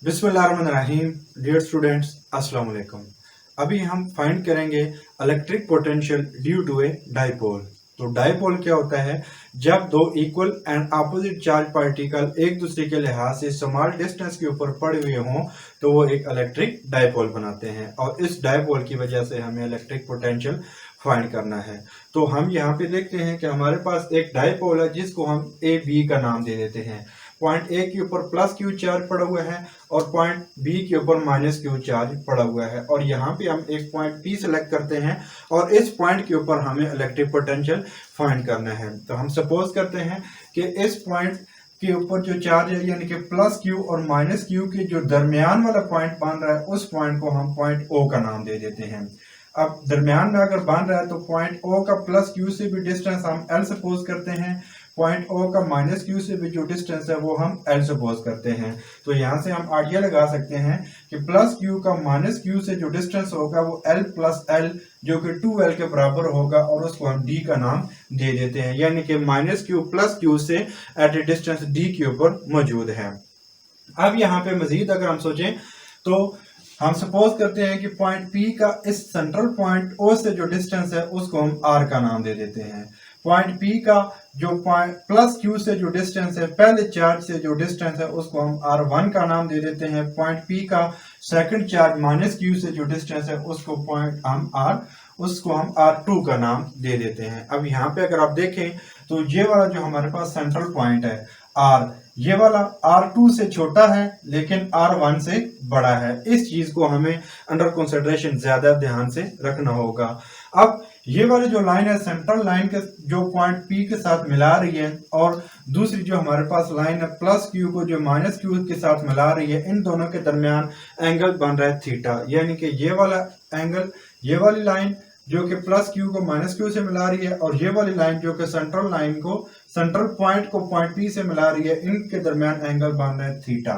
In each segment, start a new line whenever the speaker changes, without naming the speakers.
बिस्मिल्लाहिर्रहमानिर्रहीम। Dear students, अस्सलाम वालेकुम। अभी हम फाइंड करेंगे electric potential due to a dipole. तो डाइपोल क्या होता है? जब दो equal and opposite charge particle एक दूसरे के लिहाज से स्मॉल डिस्टेंस के ऊपर पड़े हुए हों तो वो एक इलेक्ट्रिक डाइपोल बनाते हैं, और इस डाइपोल की वजह से हमें इलेक्ट्रिक पोटेंशियल फाइंड करना है। तो हम यहाँ पे देखते हैं कि हमारे पास एक डाइपोल है जिसको हम ए बी का नाम दे देते हैं। पॉइंट ए के ऊपर प्लस क्यू चार्ज पड़ा हुआ है और पॉइंट बी के ऊपर माइनस क्यू चार्ज पड़ा हुआ है, और यहाँ पे हम एक पॉइंट पी सेलेक्ट करते हैं और इस पॉइंट के ऊपर हमें इलेक्ट्रिक पोटेंशियल फाइंड करना है। तो हम सपोज करते हैं कि इस पॉइंट के ऊपर जो चार्ज है यानी कि प्लस क्यू और माइनस क्यू के जो दरमियान वाला पॉइंट बन रहा है उस पॉइंट को हम पॉइंट ओ का नाम दे देते हैं। अब दरमियान में अगर बन रहा है तो पॉइंट ओ का प्लस क्यू से भी डिस्टेंस हम एल सपोज करते हैं, पॉइंट ओ का माइनस क्यू से भी जो डिस्टेंस है वो हम एल सपोज करते हैं। तो यहाँ से हम आइडिया लगा सकते हैं कि प्लस क्यू का माइनस क्यू से जो डिस्टेंस होगा वो एल प्लस एल जो कि 2l के बराबर होगा, और उसको हम डी का नाम दे देते हैं, यानी कि माइनस क्यू प्लस क्यू से एट ए डिस्टेंस डी के ऊपर मौजूद है। अब यहाँ पे मजीद अगर हम सोचें तो हम सपोज करते हैं कि पॉइंट पी का इस सेंट्रल पॉइंट ओ से जो डिस्टेंस है उसको हम आर का नाम दे देते हैं। पॉइंट पी का जो पॉइंट प्लस क्यू से जो डिस्टेंस है, पहले चार्ज से जो डिस्टेंस है उसको हम R1 का नाम दे देते हैं। पॉइंट पी का सेकंड चार्ज माइनस क्यू से जो डिस्टेंस है उसको हम R2 का नाम दे देते हैं। अब यहाँ पे अगर आप देखें तो ये वाला जो हमारे पास सेंट्रल पॉइंट है R, ये वाला R2 से छोटा है लेकिन R1 से बड़ा है। इस चीज को हमें अंडर कंसिडरेशन ज्यादा ध्यान से रखना होगा। अब ये वाली जो लाइन है सेंट्रल लाइन के जो पॉइंट P के साथ मिला रही है, और दूसरी जो हमारे पास लाइन है प्लस Q को जो माइनस Q के साथ मिला रही है, इन दोनों के दरमियान एंगल बन रहा है थीटा, यानी कि ये वाला एंगल, ये वाली लाइन जो कि प्लस क्यू को माइनस क्यू से मिला रही है, और ये वाली लाइन जो कि सेंट्रल लाइन को सेंट्रल पॉइंट को पॉइंट पी से मिला रही है, इनके दरमियान एंगल बन रहा है थीटा।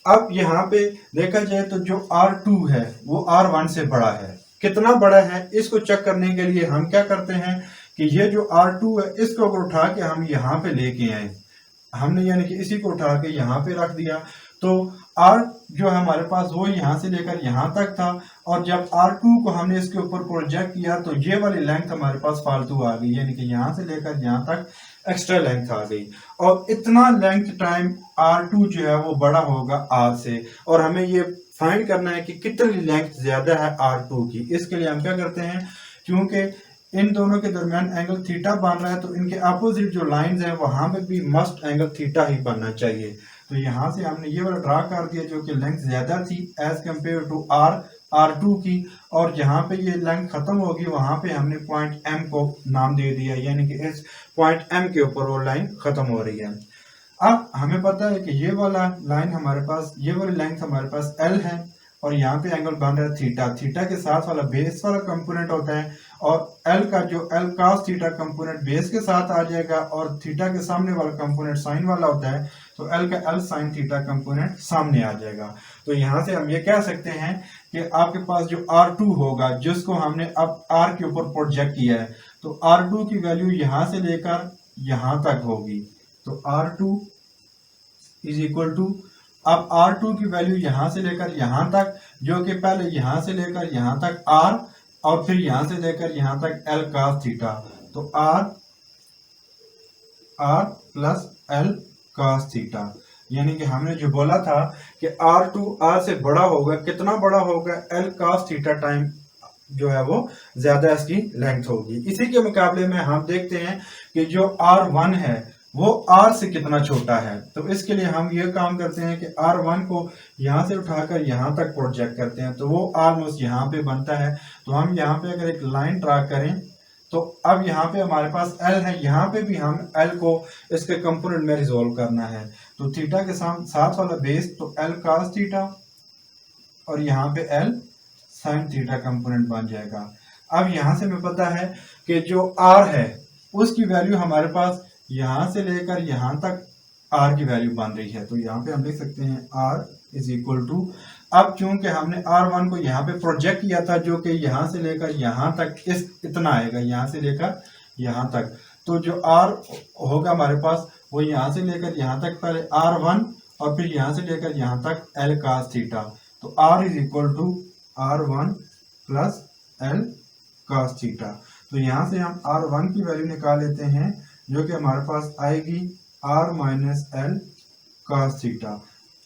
अब यहाँ पे देखा जाए तो जो R2 है वो R1 से बड़ा है। कितना बड़ा है इसको चेक करने के लिए हम क्या करते हैं कि ये जो R2 है इसको अगर उठा के हम यहाँ पे लेके आए, हमने यानी कि इसी को उठा के यहाँ पे रख दिया, तो R जो है हमारे पास वो यहाँ से लेकर यहाँ तक था, और जब R2 को हमने इसके ऊपर प्रोजेक्ट किया तो ये वाली लेंथ हमारे पास फालतू आ गई, यानी कि यहाँ से लेकर यहाँ तक एक्स्ट्रा लेंथ आ गई, और इतना लेंथ टाइम R2 जो है वो बड़ा होगा R से, और हमें ये फाइंड करना है कि कितनी लेंथ ज्यादा है R2 की। इसके लिए हम क्या करते हैं, क्योंकि इन दोनों के दरमियान एंगल थीटा बन रहा है तो इनके अपोजिट जो लाइंस हैं वहां पे भी मस्ट एंगल थीटा ही बनना चाहिए। तो यहाँ से हमने ये वाला ड्रा कर दिया जो कि लेंथ ज्यादा थी एज कम्पेयर टू R2 की, और जहाँ पे ये लेंथ खत्म होगी वहां पे हमने पॉइंट M को नाम दे दिया, यानी कि इस पॉइंट M के ऊपर वो लाइन खत्म हो रही है। अब हमें पता है कि ये वाला लाइन हमारे पास, ये वाली लेंथ हमारे पास L है, और यहाँ पे एंगल बन रहा है थीटा। थीटा के साथ वाला बेस वाला कंपोनेंट होता है, और L का जो L cos theta component base के साथ आ जाएगा, और थीटा के सामने वाला कंपोनेंट साइन वाला होता है, तो L का L sin थीटा कंपोनेंट सामने आ जाएगा। तो यहाँ से हम ये कह सकते हैं कि आपके पास जो R2 होगा जिसको हमने अब R के ऊपर प्रोजेक्ट किया है, तो R2 की वैल्यू यहाँ से लेकर यहाँ तक होगी। तो R2 इज इक्वल टू, अब R2 की वैल्यू यहां से लेकर यहां तक, जो कि पहले यहां से लेकर यहां तक R, और फिर यहां से लेकर यहां तक L cos थीटा, तो R plus L cos theta, यानी कि हमने जो बोला था कि R2 R से बड़ा होगा, कितना बड़ा होगा, L cos थीटा टाइम जो है वो ज्यादा इसकी लेंथ होगी। इसी के मुकाबले में हम देखते हैं कि जो R1 है वो R से कितना छोटा है, तो इसके लिए हम ये काम करते हैं कि R1 को यहाँ से उठाकर यहाँ तक प्रोजेक्ट करते हैं, तो वो ऑलमोस्ट यहाँ पे बनता है। तो हम यहाँ पे अगर एक लाइन ड्रा करें तो अब यहाँ पे हमारे पास L है, यहाँ पे भी हम L को इसके कंपोनेंट में रिजोल्व करना है, तो थीटा के साथ वाला बेस तो L cos थीटा, और यहाँ पे L sin थीटा कंपोनेंट बन जाएगा। अब यहाँ से हमें पता है कि जो R है उसकी वैल्यू हमारे पास यहां से लेकर यहां तक R की वैल्यू बन रही है, तो यहाँ पे हम लिख सकते हैं R इज इक्वल टू, अब चूंकि हमने R1 को यहाँ पे प्रोजेक्ट किया था जो कि यहां से लेकर यहां तक इतना आएगा, यहां से लेकर यहां तक, तो जो R होगा हमारे पास वो यहां से लेकर यहां तक पहले R1 और फिर यहाँ से लेकर यहाँ तक L cos थीटा। तो R is equal to R1 plus L cos theta. तो यहाँ से हम R1 की वैल्यू निकाल लेते हैं, जो कि हमारे पास आएगी R minus L cos theta.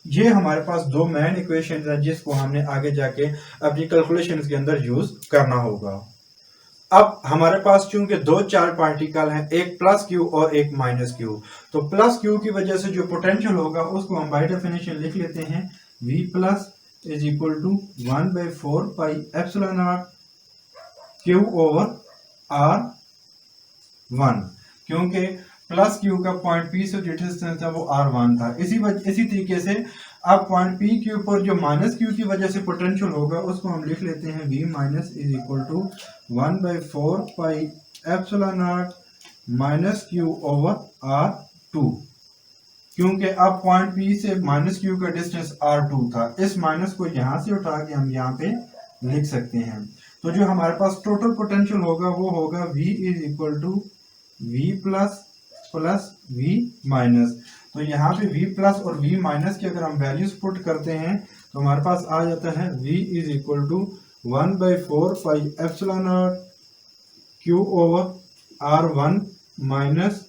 ये हमारे पास दो मेन इक्वेशन है जिसको हमने आगे जाके अपनी कैलकुलेशन के अंदर यूज करना होगा। अब हमारे पास चूंकि दो चार्ज पार्टिकल हैं, एक प्लस क्यू और एक माइनस क्यू, तो प्लस क्यू की वजह से जो पोटेंशियल होगा उसको हम बाय डेफिनेशन लिख लेते हैं V plus is equal to 1/4 pi epsilon naught q over R1, क्योंकि प्लस क्यू का पॉइंट पी से जो डिस्टेंस था वो R1 था। इसी तरीके से अब पॉइंट पी के ऊपर जो माइनस क्यू की वजह से पोटेंशियल होगा उसको हम लिख लेते हैं V minus is equal to 1/4 pi epsilon naught minus q over R2, क्योंकि अब पॉइंट पी से माइनस क्यू का डिस्टेंस R2 था। इस माइनस को यहाँ से उठा के हम यहाँ पे लिख सकते हैं। तो जो हमारे पास टोटल पोटेंशियल होगा वो होगा V is equal to V plus plus V minus. तो यहाँ पे V प्लस और V माइनस की अगर हम वैल्यूज पुट करते हैं तो हमारे पास आ जाता है V is equal to 1/4 pi epsilon naught Q over R1 minus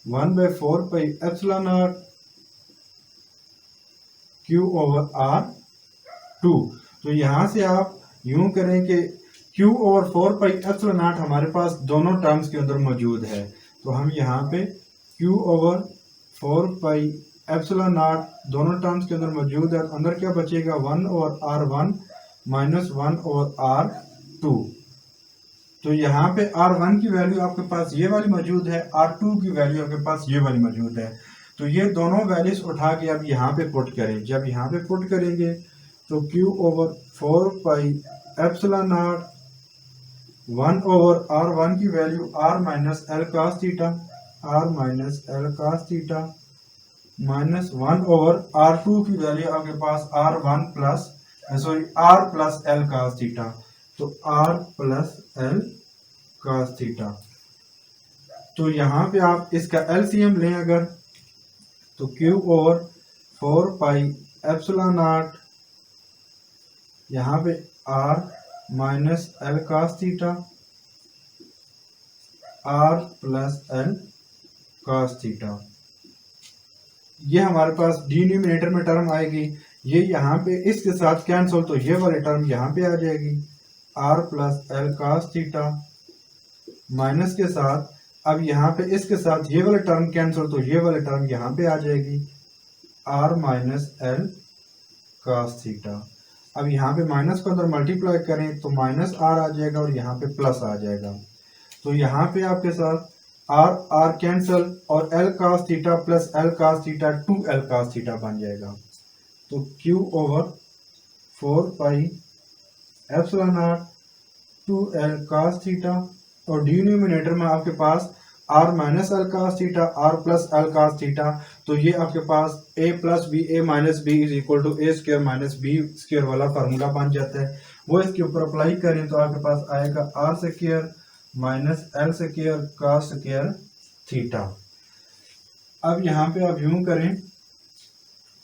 1/4 pi epsilon naught Q over R2। तो यहाँ से आप यूं करें कि Q over 4 pi epsilon naught हमारे पास दोनों टर्म्स के अंदर मौजूद है। तो हम यहाँ पे Q over 4 pi epsilon not दोनों टर्म्स के अंदर मौजूद है। अंदर क्या बचेगा 1 over R1 minus 1 over R2। तो यहाँ पे R1 की वैल्यू आपके पास ये वाली मौजूद है, R2 की वैल्यू आपके पास ये वाली मौजूद है। तो ये दोनों वैल्यूज उठा के अब यहाँ पे पुट करें। जब यहाँ पे पुट करेंगे तो Q over 4 pi epsilon not 1 over R1 की value R minus L cos theta, R minus L cos theta minus 1 over R2 की वैल्यू आपके पास R1 plus R plus L cos theta. तो R plus L cos theta. तो यहाँ पे आप इसका LCM लें अगर, तो Q over 4 pi epsilon not यहाँ पे R minus L cos theta R plus L cos theta. ये हमारे पास डिनोमिनेटर में टर्म आएगी, ये यहाँ पे इसके साथ कैंसिल, तो ये वाली टर्म यहाँ पे आ जाएगी R plus L cos theta minus के साथ, अब यहाँ पे इसके साथ ये वाले टर्म कैंसिल, तो ये वाले टर्म यहाँ पे आ जाएगी R minus L cos theta. अब यहाँ पे माइनस को अंदर मल्टीप्लाई करें तो माइनस R आ जाएगा और यहाँ पे प्लस आ जाएगा। तो यहाँ पे आपके साथ R कैंसिल और L cos theta plus L cos theta 2L cos theta बन जाएगा। तो Q over 4 pi epsilon naught 2L cos theta, और डिनोमिनेटर में आपके पास R minus L cos theta R plus L cos theta. तो ये आपके पास A plus b A minus b is equal to A square minus b square वाला formula बन जाता है। वो इसके ऊपर अप्लाई करें तो आपके पास आएगा R square minus L square cos square theta. अब यहाँ पे आप यूं करें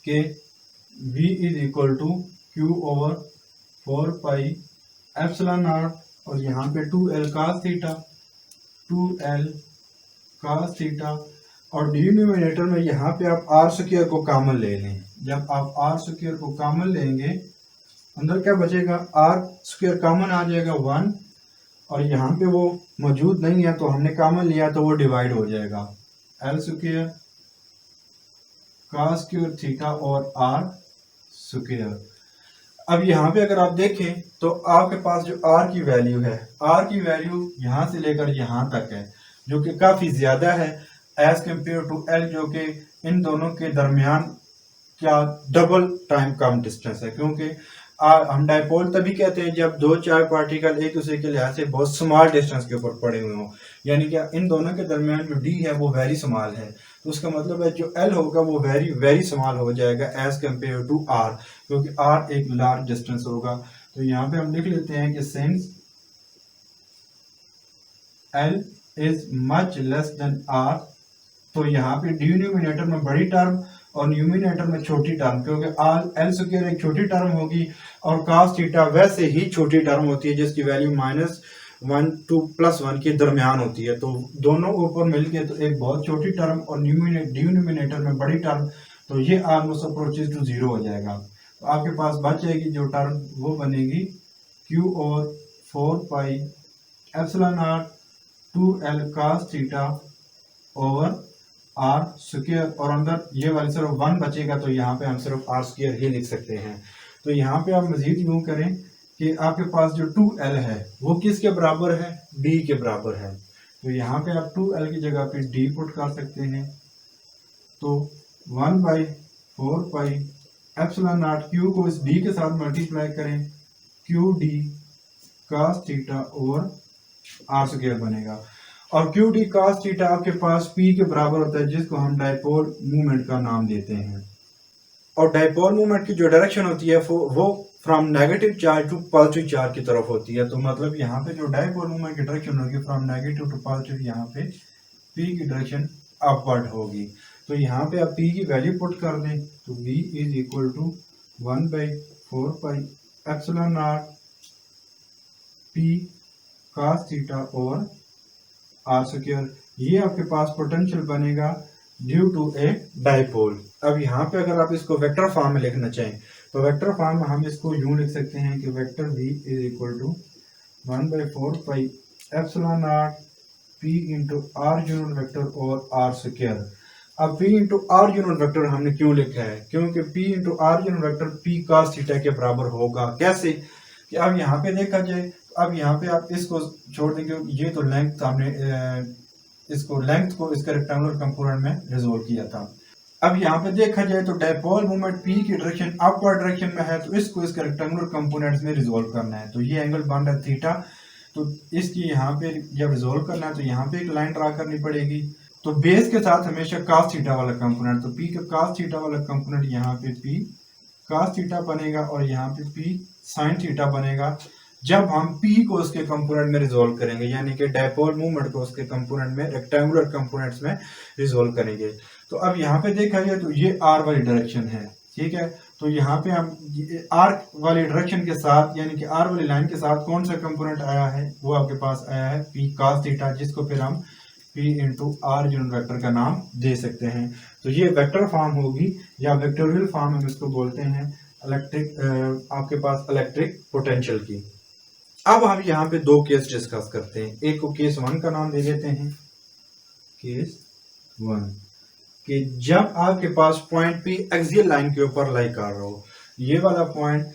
कि V is equal to Q over 4 pi epsilon naught और यहाँ पे 2L cos theta 2L cos theta, और डिनोमिनेटर में यहाँ पे आप R स्क्वायर को कॉमन ले लें। जब आप R स्क्वायर को कॉमन लेंगे अंदर क्या बचेगा, R स्क्वायर कॉमन आ जाएगा 1, और यहाँ पे वो मौजूद नहीं है तो हमने कॉमन लिया तो वो डिवाइड हो जाएगा L square cos square theta और R स्क्वायर। अब यहाँ पे अगर आप देखें तो आपके पास जो R की वैल्यू है, R की वैल्यू यहाँ से लेकर यहाँ तक है, जो कि काफ़ी ज़्यादा है एज कम्पेयर टू L, जो कि इन दोनों के दरमियान क्या डबल टाइम कम डिस्टेंस है। क्योंकि हम डायपोल तभी कहते हैं जब दो चार पार्टिकल एक दूसरे के लिहाज से बहुत स्मॉल डिस्टेंस के ऊपर पड़े हुए हों, यानी कि इन दोनों के दरमियान जो D है वो वेरी स्मॉल है। तो उसका मतलब है जो L होगा वो वेरी वेरी स्मॉल हो जाएगा एज कम्पेयर टू R, क्योंकि R एक लार्ज डिस्टेंस होगा। तो यहाँ पे हम लिख लेते हैं कि since L is much less than R, तो यहाँ पे डिनोमिनेटर में बड़ी टर्म और न्यूमिनेटर में छोटी टर्म, क्योंकि एल स्क्वायर एक छोटी टर्म होगी और cos थीटा वैसे ही छोटी टर्म होती है जिसकी वैल्यू -1 to +1 के दरमियान होती है। तो दोनों ऊपर मिलके तो एक बहुत छोटी टर्म और डिनोमिनेटर में बड़ी टर्म, तो ये ऑलमोस्ट अप्रोचेस टू 0 हो जाएगा। तो आपके पास बच जाएगी जो टर्म वो बनेगी Q और 4 pi epsilon naught 2L cos theta over r square, और अंदर ये वाली सिर्फ 1 बचेगा तो यहाँ पे हम सिर्फ आर स्क्वायर ही लिख सकते हैं। तो यहाँ पे आप मजीद यूं करें कि आपके पास जो 2L है वो किसके बराबर है, D के बराबर है। तो यहाँ पे आप 2L की जगह पे D पुट कर सकते हैं। तो 1/4 पाई एप्सिलॉन नॉट Q को इस D के साथ मल्टीप्लाई करें, QD cos theta over r square बनेगा। और QD cos थीटा आपके पास P के बराबर होता है, जिसको हम डायपोल मूवमेंट का नाम देते हैं। और डायपोल मूवमेंट की जो डायरेक्शन होती है वो from negative charge to positive charge की तरफ होती है। तो मतलब यहाँ पे जो डायपोल मूवमेंट की डायरेक्शन होगी फ्रॉम नेगेटिव टू पॉजिटिव, यहाँ पे P की डायरेक्शन अपवर्ड होगी। तो यहाँ पे आप P की वैल्यू पुट कर दें तो V is equal to 1/4 pi epsilon naught P cos theta over r square. ये आपके पास पोटेंशियल बनेगा ड्यू टू ए डायपोल। अब यहाँ पे अगर आप इसको वेक्टर फॉर्म में लिखना चाहें तो वेक्टर फॉर्म में हम इसको यूं लिख सकते हैं कि vector v is equal to 1/4 pi epsilon naught P into r unit vector और आर स्क्वायर। अब P into r unit vector हमने क्यों लिखा है, क्योंकि P into r unit vector P cos theta के बराबर होगा। कैसे कि अब यहाँ पे देखा जाए, अब यहाँ पे आप इसको छोड़ देंगे, ये तो लेंथ हमने इसको लेंथ को इसका रेक्टेंगुलर कंपोनेंट में रिजोल्व किया था। अब यहाँ पे देखा जाए तो डायपोल मूवमेंट P की डायरेक्शन अपवर्ड डायरेक्शन में है, तो इसको इसके रेक्टेंगुलर कंपोनेंट्स में रिजोल्व करना है। तो ये एंगल बन रहा है थीटा, तो इसकी यहाँ पे जब रिजोल्व करना है तो यहाँ पे एक लाइन ड्रा करनी पड़ेगी। तो बेस के साथ हमेशा cos थीटा वाला कंपोनेंट, तो P का cos थीटा वाला कंपोनेंट यहाँ पे P cos थीटा बनेगा और यहाँ पे P sin थीटा बनेगा जब हम P को उसके कंपोनेंट में रिजोल्व करेंगे, यानी कि डायपोल मूवमेंट को उसके कंपोनेंट में रेक्टेंगुलर कंपोनेंट्स में रिजोल्व करेंगे। तो अब यहाँ पे देखा जाए तो ये R वाली डायरेक्शन है, ठीक है। तो यहाँ पे हम R वाली डायरेक्शन के साथ यानी कि R वाली लाइन के साथ कौन सा कंपोनेंट आया है, वो आपके पास आया है P cos थीटा, जिसको फिर हम P into r unit vector का नाम दे सकते हैं। तो ये वेक्टर फॉर्म होगी या वेक्टोरियल फॉर्म हम इसको बोलते हैं आपके पास इलेक्ट्रिक पोटेंशियल की। अब हम यहाँ पे दो केस डिस्कस करते हैं। एक को केस 1 का नाम दे देते हैं, केस 1, कि जब आपके पास पॉइंट P एक्सियल लाइन के ऊपर लाई कर रहा हो। ये वाला पॉइंट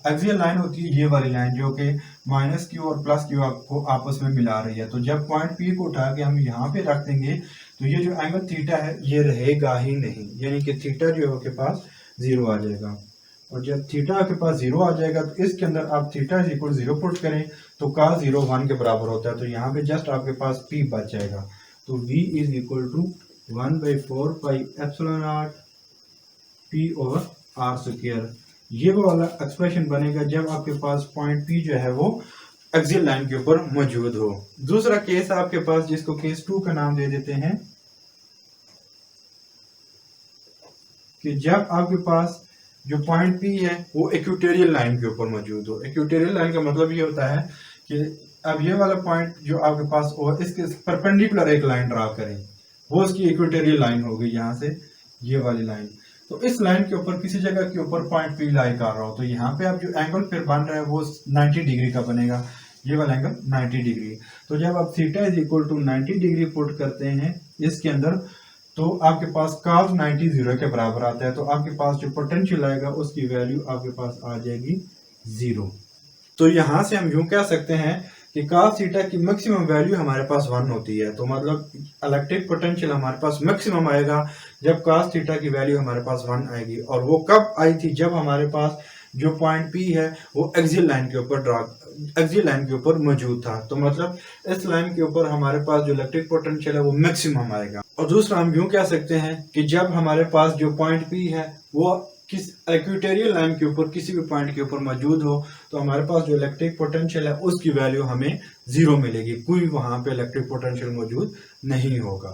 एक्सियल लाइन होती है, ये वाली लाइन जो कि -Q और +Q आपको आपस में मिला रही है। तो जब पॉइंट P को उठा के हम यहाँ पे रख देंगे तो ये जो एंगल थीटा है ये रहेगा ही नहीं, यानी कि थीटा जो है आपके पास 0 आ जाएगा। और जब थीटा आपके पास 0 आ जाएगा तो इसके अंदर आप थीटा इज इक्वल 0 पुट करें तो cos 0 1 के बराबर होता है। तो यहाँ पे जस्ट आपके पास P बच जाएगा। तो V is equal to 1/4 pi epsilon naught P over r square. ये वो वाला एक्सप्रेशन बनेगा जब आपके पास पॉइंट P जो है वो एक्सियल लाइन के ऊपर मौजूद हो। दूसरा केस आपके पास जिसको केस 2 का नाम दे देते हैं, कि जब आपके पास जो पॉइंट P है वो इक्वेटोरियल लाइन के ऊपर मौजूद हो। इक्वेटोरियल लाइन का मतलब ये होता है कि अब ये वाला पॉइंट जो आपके पास हो इसके परपेंडिकुलर एक लाइन ड्रा करें, वो उसकी इक्वेटोरियल लाइन होगी, यहाँ से ये वाली लाइन। तो इस लाइन के ऊपर किसी जगह के ऊपर पॉइंट P लाई कर रहा हो, तो यहाँ पे अब जो एंगल फिर बन रहा है वो 90 डिग्री का बनेगा, ये वाला एंगल 90 डिग्री। तो जब आप theta is equal to 90 degree put करते हैं इसके अंदर तो आपके पास cos 90 0 के बराबर आता है। तो आपके पास जो पोटेंशियल आएगा उसकी वैल्यू आपके पास आ जाएगी 0। तो यहाँ से हम यूं कह सकते हैं कि cos थीटा की मैक्सिमम वैल्यू हमारे पास 1 होती है। तो मतलब इलेक्ट्रिक पोटेंशियल हमारे पास मैक्सिमम आएगा जब cos थीटा की वैल्यू हमारे पास 1 आएगी। और वो कब आई थी, जब हमारे पास जो पॉइंट P है वो एक्सियल लाइन के ऊपर मौजूद था। तो मतलब इस लाइन के ऊपर हमारे पास जो इलेक्ट्रिक पोटेंशियल है वो मैक्सिमम आएगा। और दूसरा हम यूं कह सकते हैं कि जब हमारे पास जो पॉइंट P है वो किस इक्वेटोरियल लाइन के ऊपर किसी भी पॉइंट के ऊपर मौजूद हो तो हमारे पास जो इलेक्ट्रिक पोटेंशियल है उसकी वैल्यू हमें 0 मिलेगी, कोई वहां पे इलेक्ट्रिक पोटेंशियल मौजूद नहीं होगा।